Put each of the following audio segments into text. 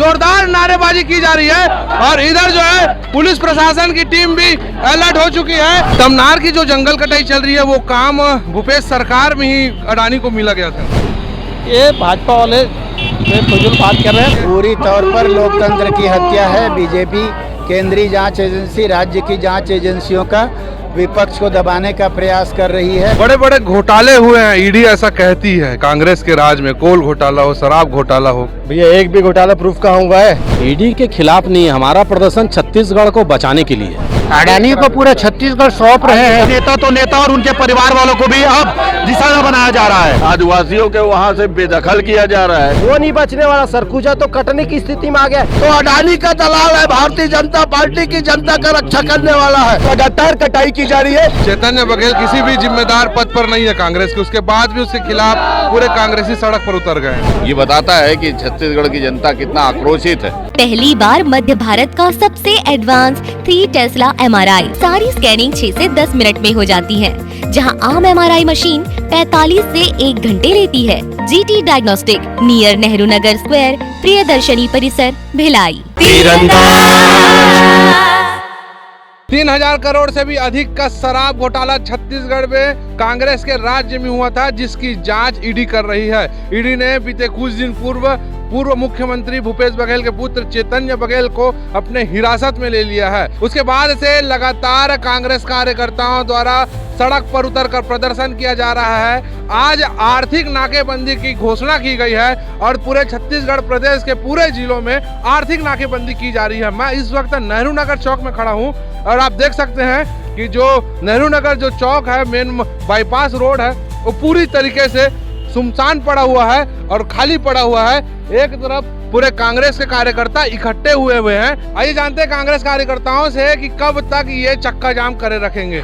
जोरदार नारेबाजी की जा रही है और इधर जो है पुलिस प्रशासन की टीम भी अलर्ट हो चुकी है। तमनार की जो जंगल कटाई चल रही है वो काम भूपेश सरकार में ही अडानी को मिला गया था। ये भाजपा वाले फजूल बात कर रहे हैं। पूरी तौर पर लोकतंत्र की हत्या है। बीजेपी केंद्रीय जांच एजेंसी, राज्य की जांच एजेंसियों का विपक्ष को दबाने का प्रयास कर रही है। बड़े बड़े घोटाले हुए हैं, ईडी ऐसा कहती है। कांग्रेस के राज में कोल घोटाला हो, शराब घोटाला हो। भैया एक भी घोटाला प्रूफ कहाँ हुआ है? ईडी के खिलाफ नहीं, हमारा प्रदर्शन छत्तीसगढ़ को बचाने के लिए। अडानी को पूरा छत्तीसगढ़ सौंप रहे हैं। नेता तो नेता और उनके परिवार वालों को भी अब निशाना बनाया जा रहा है। आदिवासियों के वहाँ से बेदखल किया जा रहा है। वो नहीं बचने वाला, सरकूजा तो कटने की स्थिति में आ गया। तो अडानी का दलाल है, भारतीय जनता पार्टी की जनता का रक्षा करने वाला है। लगातार कटाई की जा रही है। चैतन्य बघेल किसी भी जिम्मेदार पद पर नहीं है कांग्रेस के, उसके बाद भी उसके खिलाफ पूरे कांग्रेसी सड़क पर उतर गए। ये बताता है कि छत्तीसगढ़ की जनता कितना आक्रोशित है। पहली बार मध्य भारत का सबसे एडवांस 3 टेस्ला MRI। सारी स्कैनिंग 6 से 10 मिनट में हो जाती है, जहां आम MRI मशीन 45 से 1 घंटे लेती है। GT diagnostic, near Nehru Nagar square, Priyadarshini परिसर, भिलाई। 3000 करोड़ से भी अधिक का शराब घोटाला छत्तीसगढ़ में कांग्रेस के राज्य में हुआ था, जिसकी जांच ईडी कर रही है। ईडी ने बीते कुछ दिन पूर्व मुख्यमंत्री भूपेश बघेल के पुत्र चैतन्य बघेल को अपने हिरासत में ले लिया है। उसके बाद से लगातार कांग्रेस कार्यकर्ताओं द्वारा सड़क पर उतरकर प्रदर्शन किया जा रहा है। आज आर्थिक नाकेबंदी की घोषणा की गई है और पूरे छत्तीसगढ़ प्रदेश के पूरे जिलों में आर्थिक नाकेबंदी की जा रही है। मैं इस वक्त नेहरू नगर चौक में खड़ा हूं और आप देख सकते हैं कि जो नेहरू नगर जो चौक है, मेन बाईपास रोड है, वो पूरी तरीके से सुनसान पड़ा हुआ है और खाली पड़ा हुआ है। एक तरफ पूरे कांग्रेस के कार्यकर्ता इकट्ठे हुए हैं। आइए जानते हैं कांग्रेस कार्यकर्ताओं से कि कब तक ये चक्का जाम करे रखेंगे।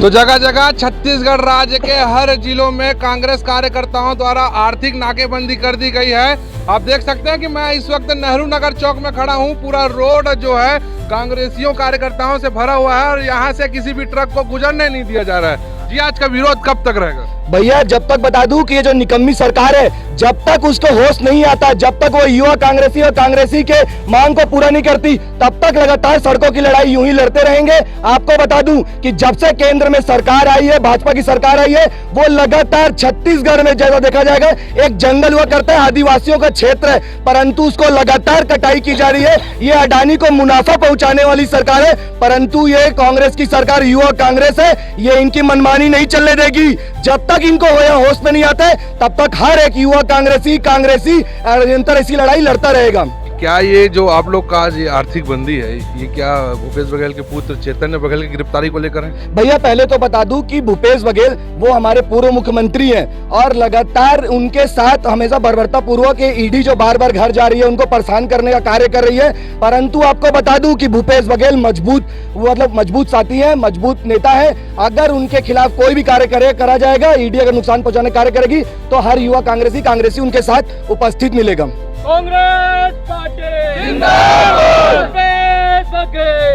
तो जगह जगह छत्तीसगढ़ राज्य के हर जिलों में कांग्रेस कार्यकर्ताओं द्वारा आर्थिक नाकेबंदी कर दी गई है। आप देख सकते हैं कि मैं इस वक्त नेहरू नगर चौक में खड़ा हूं। पूरा रोड जो है कांग्रेसियों कार्यकर्ताओं से भरा हुआ है और यहाँ से किसी भी ट्रक को गुजरने नहीं दिया जा रहा है। जी, आज का विरोध कब तक रहेगा? भैया जब तक बता दूं कि ये जो निकम्मी सरकार है, जब तक उसको होश नहीं आता, जब तक वो युवा कांग्रेसी और कांग्रेसी के मांग को पूरा नहीं करती, तब तक लगातार सड़कों की लड़ाई यूं ही लड़ते रहेंगे। आपको बता दूं कि जब से केंद्र में सरकार आई है, भाजपा की सरकार आई है, वो लगातार छत्तीसगढ़ में जैसा देखा जाएगा एक जंगल हुआ करता है, आदिवासियों का क्षेत्र है, परंतु उसको लगातार कटाई की जा रही है। ये अडानी को मुनाफा पहुंचाने वाली सरकार है, परंतु ये कांग्रेस की सरकार युवा कांग्रेस है, ये इनकी मनमानी नहीं चलने देगी। जब तक इनको होश में नहीं आता है, तब तक हर एक युवा कांग्रेसी निरंतर ऐसी लड़ाई लड़ता रहेगा। क्या ये जो आप लोग का आज ये आर्थिक बंदी है, ये क्या भूपेश बघेल के पुत्र चैतन्य बघेल की गिरफ्तारी को लेकर है? भैया पहले तो बता दूं कि भूपेश बघेल वो हमारे पूर्व मुख्यमंत्री हैं और लगातार उनके साथ हमेशा बर्बरता पूर्वक ईडी जो बार बार घर जा रही है, उनको परेशान करने का कार्य कर रही है। परंतु आपको बता दूं कि भूपेश बघेल मजबूत साथी है, मजबूत नेता है। अगर उनके खिलाफ कोई भी कार्य करा जाएगा, ईडी अगर नुकसान पहुंचाने का कार्य करेगी, तो हर युवा कांग्रेसी उनके साथ उपस्थित मिलेगा। कांग्रेस पार्टी जिंदाबाद,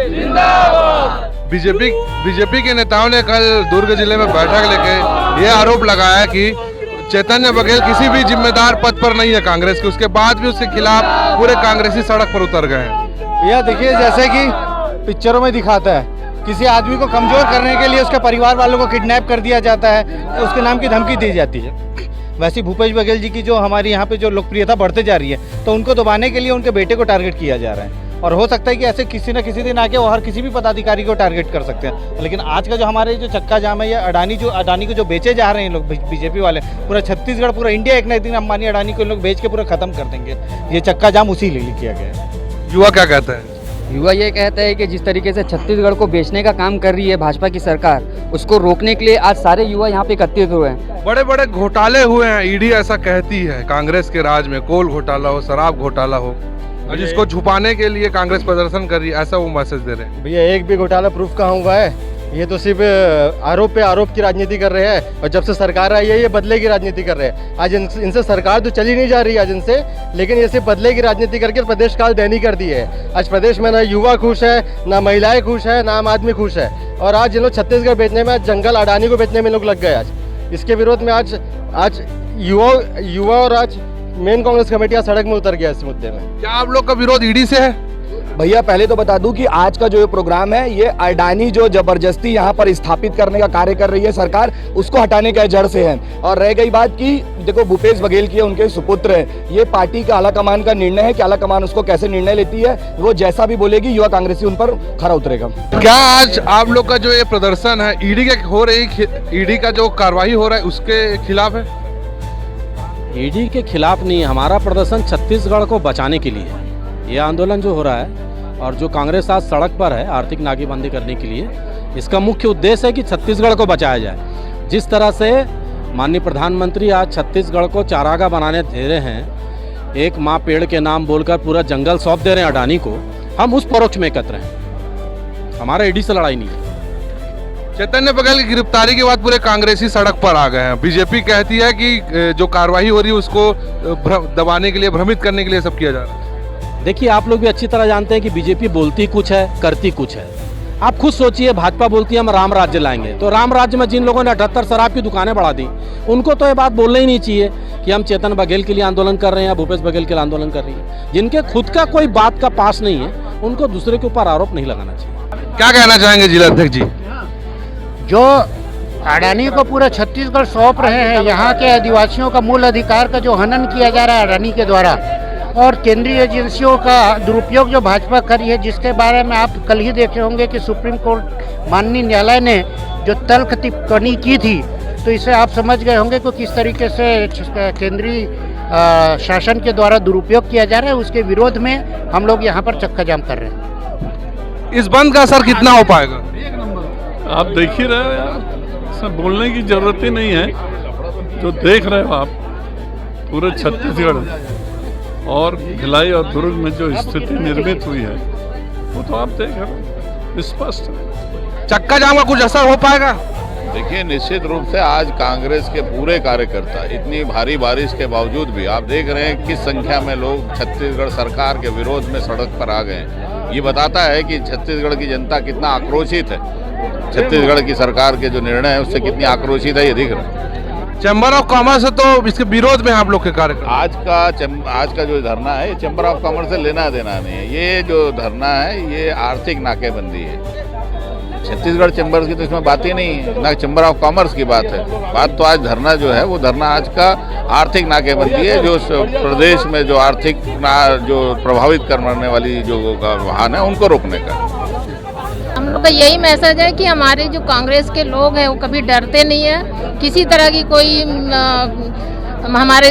जिंदाबाद। बीजेपी के नेताओं ने कल दुर्ग जिले में बैठक लेके ये आरोप लगाया कि चैतन्य बघेल किसी भी जिम्मेदार पद पर नहीं है कांग्रेस के, उसके बाद भी उसके खिलाफ पूरे कांग्रेसी सड़क पर उतर गए हैं। भैया देखिए, जैसे कि पिक्चरों में दिखाता है, किसी आदमी को कमजोर करने के लिए उसके परिवार वालों को किडनैप कर दिया जाता है, उसके नाम की धमकी दी जाती है। वैसे भूपेश बघेल जी की जो हमारी यहाँ पे जो लोकप्रियता बढ़ते जा रही है, तो उनको दबाने के लिए उनके बेटे को टारगेट किया जा रहा है। और हो सकता है कि ऐसे किसी न किसी दिन आके वो हर किसी भी पदाधिकारी को टारगेट कर सकते हैं। लेकिन आज का जो हमारे जो चक्का जाम है, या अडानी को जो बेचे जा रहे हैं लोग, बीजेपी वाले, पूरा छत्तीसगढ़, पूरा इंडिया एक न एक दिन अंबानी अडानी को लोग बेच के पूरा खत्म कर देंगे। ये चक्का जाम उसी लिए किया गया है। युवा क्या कहता है? युवा ये कहता है कि जिस तरीके से छत्तीसगढ़ को बेचने का काम कर रही है भाजपा की सरकार, उसको रोकने के लिए आज सारे युवा यहाँ पे एकत्रित हुए हैं। बड़े बड़े घोटाले हुए हैं, ईडी ऐसा कहती है। कांग्रेस के राज में कोल घोटाला हो, शराब घोटाला हो, और जिसको छुपाने के लिए कांग्रेस प्रदर्शन कर रही है, ऐसा वो मैसेज दे रहे हैं। भैया एक भी घोटाला प्रूफ कहाँ हुआ है? ये तो सिर्फ आरोप पे आरोप की राजनीति कर रहे हैं, और जब से सरकार आई है ये बदले की राजनीति कर रहे हैं। आज इनसे सरकार तो चली नहीं जा रही आज इनसे, लेकिन ये सिर्फ बदले की राजनीति करके प्रदेश काल दैनी कर दी है। आज प्रदेश में ना युवा खुश है, ना महिलाएं खुश है, ना आम आदमी खुश है। और आज इन लोग छत्तीसगढ़ बेचने में, जंगल अडानी को बेचने में लोग लग गए। आज इसके विरोध में आज युवा और आज मेन कांग्रेस कमेटियां सड़क में उतर गया इस मुद्दे में। क्या आप लोग का विरोध ईडी से है? भैया पहले तो बता दूं कि आज का जो ये प्रोग्राम है, ये अडानी जो जबरदस्ती यहाँ पर स्थापित करने का कार्य कर रही है सरकार, उसको हटाने का जड़ से है। और रह गई बात कि देखो भूपेश बघेल की उनके सुपुत्र है, ये पार्टी का आलाकमान का निर्णय है कि आलाकमान उसको कैसे निर्णय लेती है, वो जैसा भी बोलेगी युवा कांग्रेसी उन पर खरा उतरेगा। क्या आज आप लोग का जो ये प्रदर्शन है ईडी के हो रही, ईडी का जो कार्रवाई हो रहा है उसके खिलाफ है? ईडी के खिलाफ नहीं, हमारा प्रदर्शन छत्तीसगढ़ को बचाने के लिए ये आंदोलन जो हो रहा है, और जो कांग्रेस आज सड़क पर है आर्थिक नाकेबंदी करने के लिए, इसका मुख्य उद्देश्य है कि छत्तीसगढ़ को बचाया जाए। जिस तरह से माननीय प्रधानमंत्री आज छत्तीसगढ़ को चारागाह बनाने दे रहे हैं, एक माँ पेड़ के नाम बोलकर पूरा जंगल सौंप दे रहे हैं अडानी को, हम उस परोक्ष में एकत्र हैं। हमारा ईडी से लड़ाई नहीं है। चैतन्य बघेल की गिरफ्तारी के बाद पूरे कांग्रेसी सड़क पर आ गए हैं। बीजेपी कहती है कि जो कार्रवाई हो रही है उसको दबाने के लिए, भ्रमित करने के लिए सब किया जा रहा है। देखिए, आप लोग भी अच्छी तरह जानते हैं कि बीजेपी बोलती कुछ है, करती कुछ है। आप खुद सोचिए, भाजपा बोलती है हम राम राज्य लाएंगे, तो राम राज्य में जिन लोगों ने 78 शराब की दुकानें बढ़ा दी, उनको तो ये बात बोलना ही नहीं चाहिए कि हम चेतन बघेल के लिए आंदोलन कर रहे हैं या भूपेश बघेल के लिए आंदोलन कर रही है। जिनके खुद का कोई बात का पास नहीं है, उनको दूसरे के ऊपर आरोप नहीं लगाना चाहिए। क्या कहना चाहेंगे जिलाध्यक्ष जी? जो अडानी को पूरा छत्तीसगढ़ सौंप रहे हैं, यहाँ के आदिवासियों का मूल अधिकार का जो हनन किया जा रहा है अडानी के द्वारा, और केंद्रीय एजेंसियों का दुरुपयोग जो भाजपा कर रही है, जिसके बारे में आप कल ही देखे होंगे कि सुप्रीम कोर्ट माननीय न्यायालय ने जो तल्ख टिप्पणी की थी, तो इसे आप समझ गए होंगे कि किस तरीके से केंद्रीय शासन के द्वारा दुरुपयोग किया जा रहा है। उसके विरोध में हम लोग यहाँ पर चक्का जाम कर रहे हैं। इस बंद का असर कितना हो पाएगा? आप देख ही रहे हो यार, इसमें बोलने की जरूरत ही नहीं है। जो देख रहे हो आप, पूरे छत्तीसगढ़ और भिलाई और दुर्ग में जो स्थिति निर्मित हुई है, वो तो आप देख रहे हो, स्पष्ट है। चक्का जाम का कुछ असर हो पाएगा? देखिए, निश्चित रूप से आज कांग्रेस के पूरे कार्यकर्ता, इतनी भारी बारिश के बावजूद भी आप देख रहे हैं किस संख्या में लोग छत्तीसगढ़ सरकार के विरोध में सड़क पर आ गए हैं। ये बताता है कि छत्तीसगढ़ की जनता कितना आक्रोशित है, छत्तीसगढ़ की सरकार के जो निर्णय है उससे कितनी आक्रोशित है, ये दिख रहा है। चैम्बर ऑफ कॉमर्स है तो इसके विरोध में आप लोग के कार्य? आज का जो धरना है, ये चैम्बर ऑफ कॉमर्स से लेना देना नहीं है। ये जो धरना है, ये आर्थिक नाकेबंदी है। छत्तीसगढ़ चैम्बर की तो इसमें बात ही नहीं है, ना चैम्बर ऑफ कॉमर्स की बात है। बात तो आज धरना जो है, वो धरना आज का आर्थिक नाकेबंदी है, जो प्रदेश में जो आर्थिक जो प्रभावित करने वाली जो वाहन है उनको रोकने का। हम लोग का यही मैसेज है कि हमारे जो कांग्रेस के लोग हैं वो कभी डरते नहीं है किसी तरह की। कोई हमारे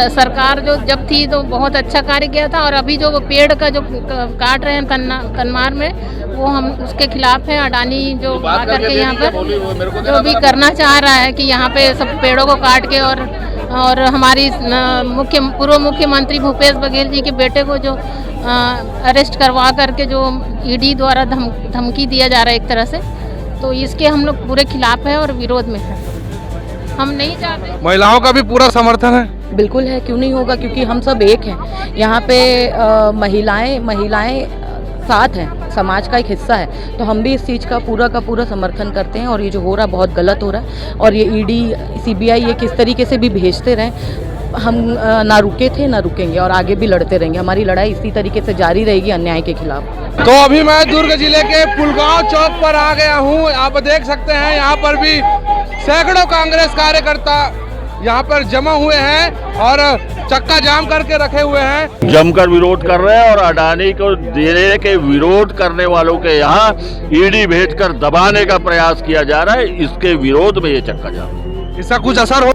सरकार जो जब थी तो बहुत अच्छा कार्य किया था, और अभी जो पेड़ का जो काट रहे हैं कन्मार में, वो हम उसके खिलाफ हैं। अडानी जो आकर के यहाँ पर जो भी करना चाह रहा है कि यहाँ पे सब पेड़ों को काट के, और हमारी पूर्व मुख्यमंत्री भूपेश बघेल जी के बेटे को जो अरेस्ट करवा करके जो ईडी द्वारा धमकी दिया जा रहा है एक तरह से, तो इसके हम लोग पूरे खिलाफ है और विरोध में है। हम नहीं चाहते। महिलाओं का भी पूरा समर्थन है? बिल्कुल है, क्यों नहीं होगा, क्योंकि हम सब एक हैं। यहाँ पे महिलाएं साथ हैं, समाज का एक हिस्सा है, तो हम भी इस चीज़ का पूरा समर्थन करते हैं। और ये जो हो रहा है बहुत गलत हो रहा है, और ये ईडी सीबीआई ये किस तरीके से भी भेजते रहें, हम ना रुके थे ना रुकेंगे, और आगे भी लड़ते रहेंगे। हमारी लड़ाई इसी तरीके से जारी रहेगी अन्याय के खिलाफ। तो अभी मैं दुर्ग जिले के पुलगांव चौक पर आ गया हूँ। आप देख सकते हैं यहाँ पर भी सैकड़ों कांग्रेस कार्यकर्ता यहाँ पर जमा हुए हैं और चक्का जाम करके रखे हुए हैं, जमकर विरोध कर रहे हैं। और अडानी को देने के विरोध करने वालों के यहाँ ईडी भेजकर दबाने का प्रयास किया जा रहा है, इसके विरोध में ये चक्का जाम। इसका कुछ असर हो?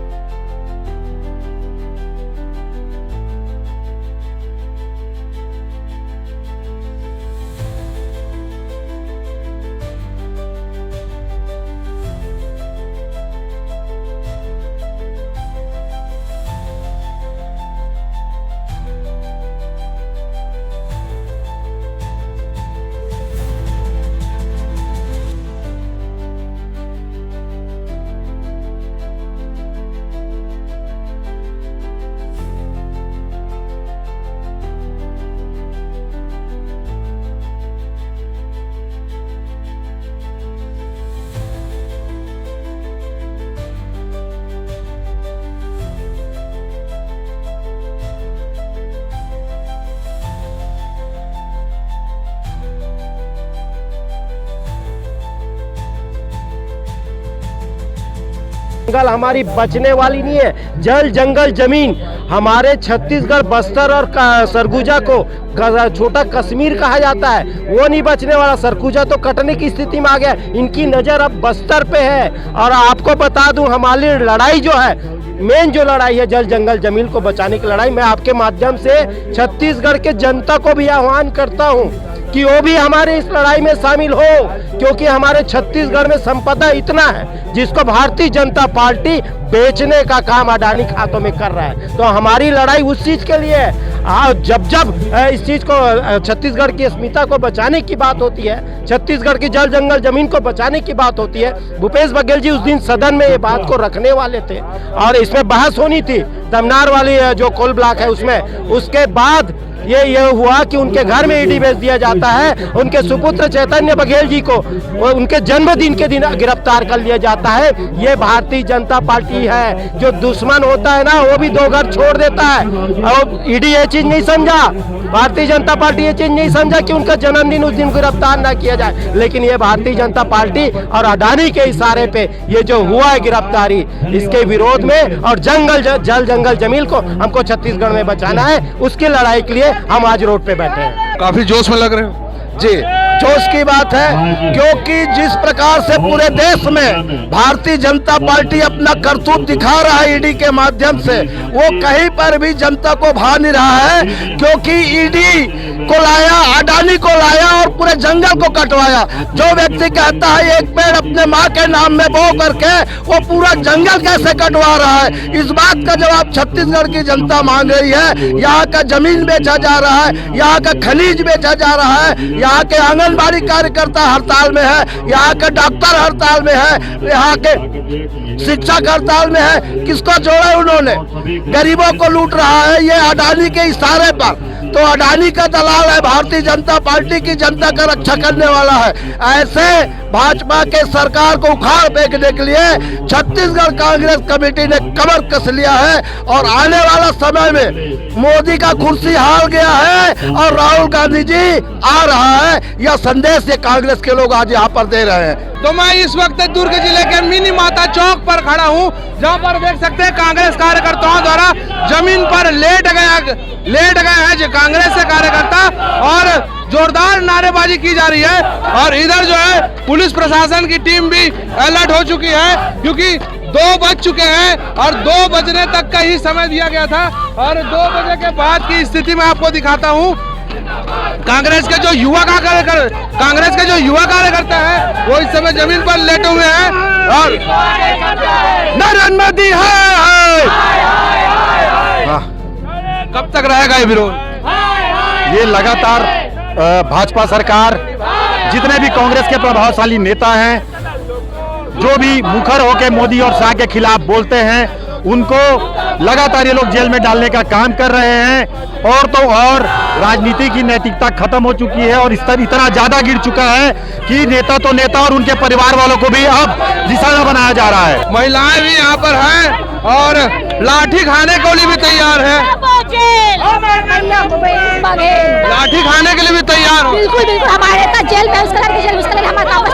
जंगल हमारी बचने वाली नहीं है। जल जंगल जमीन हमारे छत्तीसगढ़, बस्तर और सरगुजा को छोटा कश्मीर कहा जाता है, वो नहीं बचने वाला। सरगुजा तो कटने की स्थिति में आ गया। इनकी नजर अब बस्तर पे है। और आपको बता दूं, हमारी लड़ाई जो है, मेन जो लड़ाई है जल जंगल जमीन को बचाने की लड़ाई, मैं आपके माध्यम से छत्तीसगढ़ के जनता को भी आह्वान करता हूं कि वो भी हमारे इस लड़ाई में शामिल हो, क्योंकि हमारे छत्तीसगढ़ में संपदा इतना है जिसको भारतीय जनता पार्टी बेचने का काम अडानी खातों में कर रहा है। तो हमारी लड़ाई उस चीज के लिए है। जब इस चीज को, छत्तीसगढ़ की अस्मिता को बचाने की बात होती है, छत्तीसगढ़ की जल जंगल जमीन को बचाने की बात होती है, भूपेश बघेल जी उस दिन सदन में ये बात को रखने वाले थे और इसमें बहस होनी थी, तमनार वाली जो कोल ब्लॉक है उसमें। उसके बाद ये हुआ कि उनके घर में ईडी भेज दिया जाता है, उनके सुपुत्र चैतन्य बघेल जी को उनके जन्मदिन के दिन गिरफ्तार कर लिया जाता है। ये भारतीय जनता पार्टी है। जो दुश्मन होता है ना, वो भी दो घर छोड़ देता है। और ईडी ये चीज नहीं समझा, भारतीय जनता पार्टी ये चीज नहीं समझा कि उनका जन्मदिन उस दिन गिरफ्तार ना किया जाए। लेकिन ये भारतीय जनता पार्टी और अडानी के इशारे पे ये जो हुआ है गिरफ्तारी, इसके विरोध में और जल जंगल जमीन को हमको छत्तीसगढ़ में बचाना है, उसकी लड़ाई के लिए हम आज रोड पे बैठे हैं। काफी जोश में लग रहे हो जी। जोश की बात है, क्योंकि जिस प्रकार से पूरे देश में भारतीय जनता पार्टी अपना करतूत दिखा रहा है ईडी के माध्यम से, वो कहीं पर भी जनता को भा नहीं रहा है। क्योंकि ईडी को लाया, अडानी को लाया और पूरे जंगल को कटवाया। जो व्यक्ति कहता है एक पेड़ अपने माँ के नाम में बो करके, वो पूरा जंगल कैसे कटवा रहा है, इस बात का जवाब छत्तीसगढ़ की जनता मांग रही है। यहाँ का जमीन बेचा जा रहा है, यहाँ का खनिज बेचा जा रहा है, यहाँ के आंगनबाड़ी कार्यकर्ता हड़ताल में है, यहाँ के डॉक्टर हड़ताल में है, यहाँ के शिक्षक हड़ताल में है। किसको जोड़ा उन्होंने? गरीबों को लूट रहा है ये अडानी के इशारे पर। तो अडानी का दलाल है, भारतीय जनता पार्टी की जनता का रक्षा करने वाला है। ऐसे भाजपा के सरकार को उखाड़ फेंकने के लिए छत्तीसगढ़ कांग्रेस कमेटी ने कमर कस लिया है और आने वाला समय में मोदी का कुर्सी हार गया है और राहुल गांधी जी आ रहा है, यह संदेश ये कांग्रेस के लोग आज यहाँ पर दे रहे हैं। तो मैं इस वक्त दुर्ग जिले के मिनी माता चौक पर खड़ा हूँ, जहाँ पर देख सकते हैं कांग्रेस कार्यकर्ताओं द्वारा जमीन पर लेट गए हैं जो कांग्रेस से कार्यकर्ता और जोरदार नारेबाजी की जा रही है। और इधर जो है पुलिस प्रशासन की टीम भी अलर्ट हो चुकी है, क्योंकि 2 बज चुके हैं और 2 बजने तक का ही समय दिया गया था। और 2 बजे के बाद की स्थिति में आपको दिखाता हूँ। कांग्रेस के जो युवा कार्यकर्ता है वो इस समय जमीन पर लेटे हुए हैं और नरेंद्र मोदी है। कब तक रहेगा ये विरोध? ये लगातार भाजपा सरकार, जितने भी कांग्रेस के प्रभावशाली नेता हैं, जो भी मुखर होकर मोदी और शाह के खिलाफ बोलते हैं, उनको लगातार ये लोग जेल में डालने का काम कर रहे हैं। और तो और राजनीति की नैतिकता खत्म हो चुकी है और स्तर इतना ज्यादा गिर चुका है कि नेता तो नेता और उनके परिवार वालों को भी अब निशाना बनाया जा रहा है। महिलाएं भी यहाँ पर हैं और लाठी खाने के लिए भी तैयार है, लाठी खाने के लिए भी तैयार हो। बिल्कुल बिल्कुल, हमारे पास जेल में उसके लिए हमारे वापस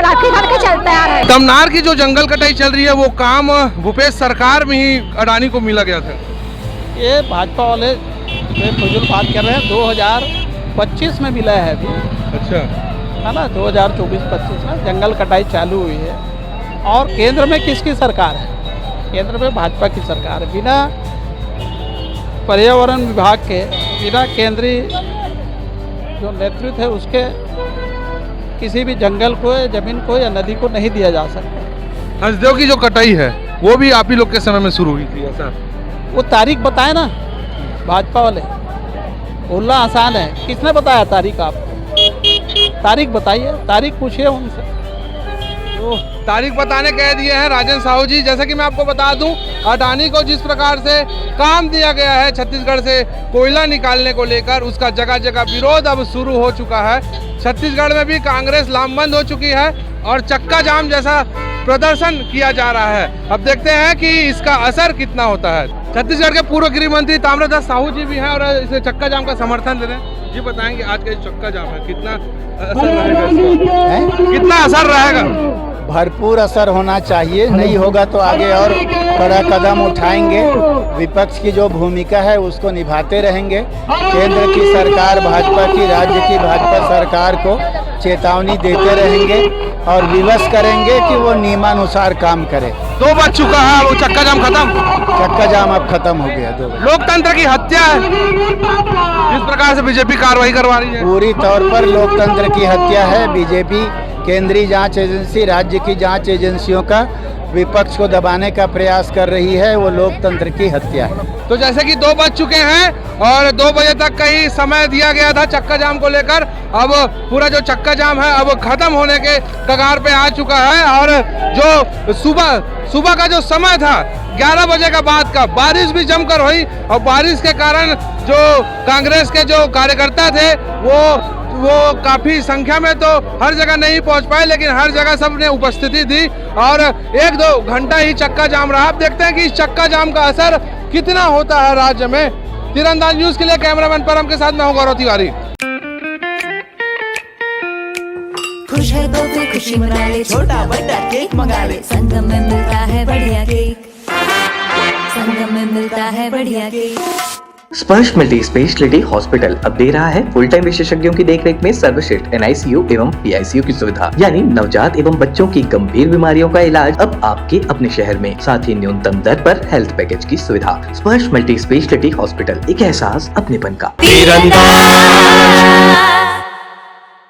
लाठी खाने के चलते आ रहे हैं। तमनार की जो जंगल कटाई चल रही है वो काम भूपेश सरकार में ही अडानी को मिला गया था। ये भाजपा वाले फजूल बात कर रहे हैं। 2025 में मिला है अभी, अच्छा है ना, 2024-25 में जंगल कटाई चालू हुई है। और केंद्र में किसकी सरकार है? केंद्र में भाजपा की सरकार है। बिना पर्यावरण विभाग के, बिना केंद्रीय जो नेतृत्व है उसके किसी भी जंगल को, जमीन को या नदी को नहीं दिया जा सकता। हंसदेव की जो कटाई है वो भी आप ही लोग के समय में शुरू हुई थी, ऐसा? वो तारीख बताए ना भाजपा वाले, बोलना आसान है। किसने बताया तारीख आपको? तारीख बताइए, तारीख पूछिए उनसे। तो तारीख बताने कह दिए हैं राजेंद्र साहू जी। जैसे कि मैं आपको बता दूं, अडानी को जिस प्रकार से काम दिया गया है छत्तीसगढ़ से कोयला निकालने को लेकर, उसका जगह जगह विरोध अब शुरू हो चुका है। छत्तीसगढ़ में भी कांग्रेस लामबंद हो चुकी है और चक्का जाम जैसा प्रदर्शन किया जा रहा है। अब देखते हैं कि इसका असर कितना होता है। छत्तीसगढ़ के पूर्व गृह मंत्री ताम्रध्वज साहू जी भी हैं और इसे चक्का जाम का समर्थन दे रहे हैं। जी बताएंगे आज का चक्का जाम है कितना असर रहेगा, कितना असर रहेगा? भरपूर असर होना चाहिए, नहीं होगा तो आगे और बड़ा कदम उठाएंगे। विपक्ष की जो भूमिका है उसको निभाते रहेंगे। केंद्र की सरकार, भाजपा की, राज्य की भाजपा सरकार को चेतावनी देते रहेंगे और विवश करेंगे कि वो नियमानुसार काम करे। 2 बज चुका है, वो चक्का जाम खत्म, चक्का जाम अब खत्म हो गया। 2 बजे लोकतंत्र की हत्या है जिस प्रकार से बीजेपी कार्रवाई करवा रही है। पूरी तौर पर लोकतंत्र की हत्या है। बीजेपी, केंद्रीय जांच एजेंसी, राज्य की जांच एजेंसियों का विपक्ष को दबाने का प्रयास कर रही है, वो लोकतंत्र की हत्या है। तो जैसे कि 2 बज चुके हैं और 2 बजे तक का ही समय दिया गया था चक्का जाम को लेकर, अब पूरा जो चक्का जाम है अब खत्म होने के कगार पे आ चुका है। और जो सुबह का जो समय था 11 बजे का बाद का, बारिश भी जमकर हुई और बारिश के कारण जो कांग्रेस के जो कार्यकर्ता थे वो काफी संख्या में तो हर जगह नहीं पहुंच पाए, लेकिन हर जगह सबने उपस्थिति दी और 1-2 घंटा ही चक्का जाम रहा। अब देखते हैं कि इस चक्का जाम का असर कितना होता है राज्य में। तीरंदाज न्यूज के लिए कैमरामैन परम के साथ मैं हूं गौरव तिवारी। खुश है तो भी खुशी मना ले, छोटा बड़ा केक मंगा ले, संगम में मिलता है बढ़िया केक, संगम में मिलता है बढ़िया केक। स्पर्श मल्टी स्पेशलिटी हॉस्पिटल अब दे रहा है फुल टाइम विशेषज्ञों की देखरेख में सर्वश्रेष्ठ NICU एवं PICU की सुविधा, यानी नवजात एवं बच्चों की गंभीर बीमारियों का इलाज अब आपके अपने शहर में, साथ ही न्यूनतम दर पर हेल्थ पैकेज की सुविधा। स्पर्श मल्टी स्पेशलिटी हॉस्पिटल, एक एहसास अपनेपन का।